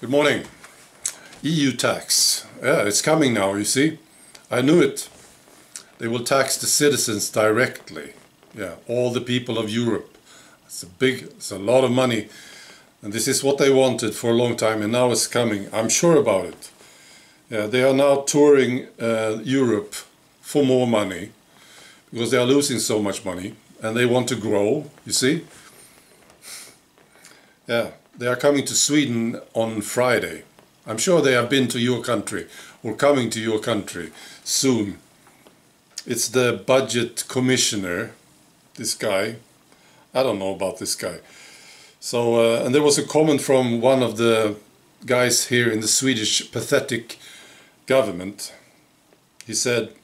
Good morning. EU tax. Yeah, it's coming now, you see. I knew it. They will tax the citizens directly. Yeah, all the people of Europe. It's a lot of money. And this is what they wanted for a long time, and now it's coming. I'm sure about it. Yeah, they are now touring Europe for more money because they are losing so much money and they want to grow, you see. Yeah, they are coming to Sweden on Friday. I'm sure they have been to your country or coming to your country soon. It's the budget commissioner, this guy. I don't know about this guy. So, and there was a comment from one of the guys here in the Swedish pathetic government. He said,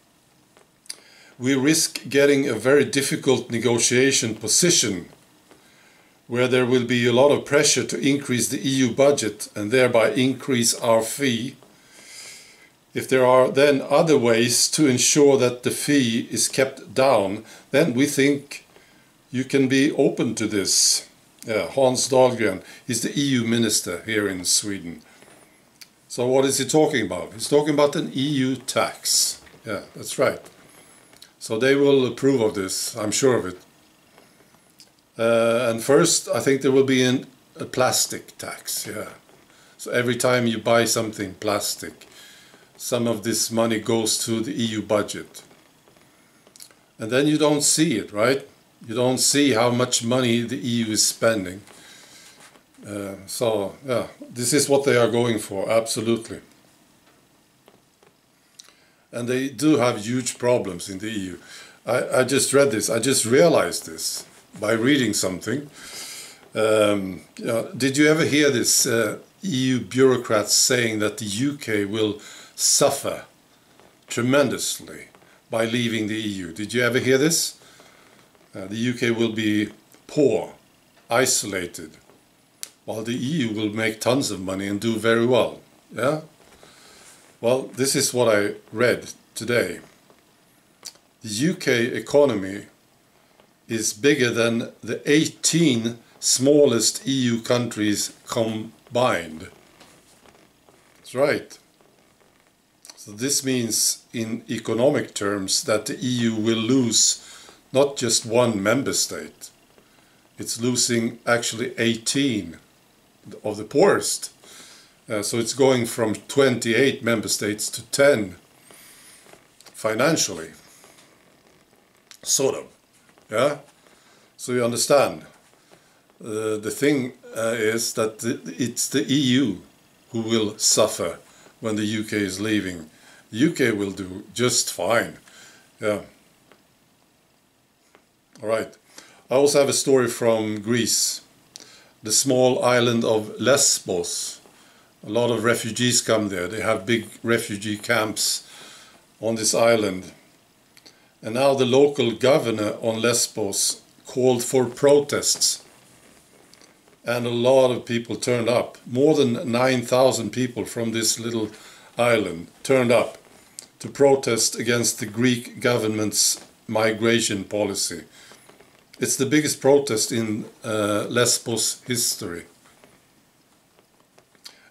"We risk getting a very difficult negotiation position where there will be a lot of pressure to increase the EU budget and thereby increase our fee. If there are then other ways to ensure that the fee is kept down, then we think you can be open to this." Yeah, Hans Dahlgren is the EU minister here in Sweden. So what is he talking about? He's talking about an EU tax. Yeah, that's right. So they will approve of this, I'm sure of it. And first, I think there will be a plastic tax. Yeah. So every time you buy something plastic, some of this money goes to the EU budget. And then you don't see it, right? You don't see how much money the EU is spending. So, yeah, this is what they are going for, absolutely. And they do have huge problems in the EU. I just read this, I just realized this by reading something. Did you ever hear this EU bureaucrats saying that the UK will suffer tremendously by leaving the EU? Did you ever hear this? The UK will be poor, isolated, while the EU will make tons of money and do very well. Yeah? Well, this is what I read today. The UK economy is bigger than the 18 smallest EU countries combined. That's right. So this means in economic terms that the EU will lose not just one member state. It's losing actually 18 of the poorest. So it's going from 28 member states to 10 financially. Sort of. Yeah? So you understand. The thing is that it's the EU who will suffer when the UK is leaving. The UK will do just fine. Yeah. All right. I also have a story from Greece, the small island of Lesbos. A lot of refugees come there. They have big refugee camps on this island. And now the local governor on Lesbos called for protests. And a lot of people turned up. More than 9,000 people from this little island turned up to protest against the Greek government's migration policy. It's the biggest protest in Lesbos history.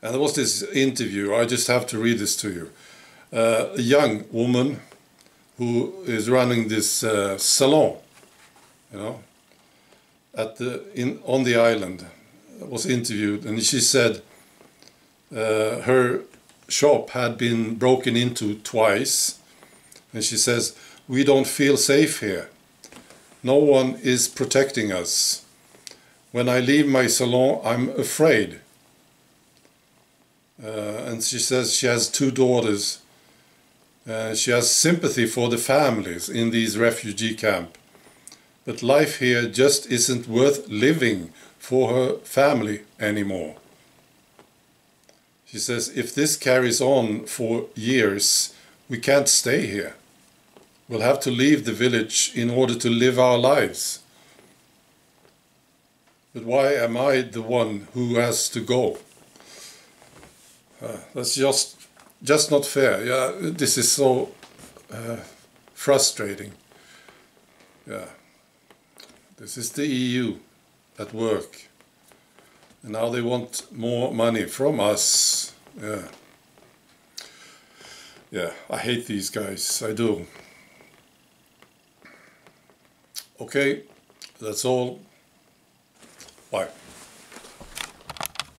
And there was this interview, I just have to read this to you. A young woman who is running this salon, you know, on the island, was interviewed, and she said her shop had been broken into twice, and she says, "We don't feel safe here. No one is protecting us. When I leave my salon, I'm afraid." And she says she has 2 daughters. She has sympathy for the families in these refugee camps. But life here just isn't worth living for her family anymore. She says, if this carries on for years, we can't stay here. We'll have to leave the village in order to live our lives. But why am I the one who has to go? That's just not fair. Yeah, this is so frustrating. Yeah, this is the EU at work. And now they want more money from us. Yeah, I hate these guys, I do. Okay, that's all. Bye.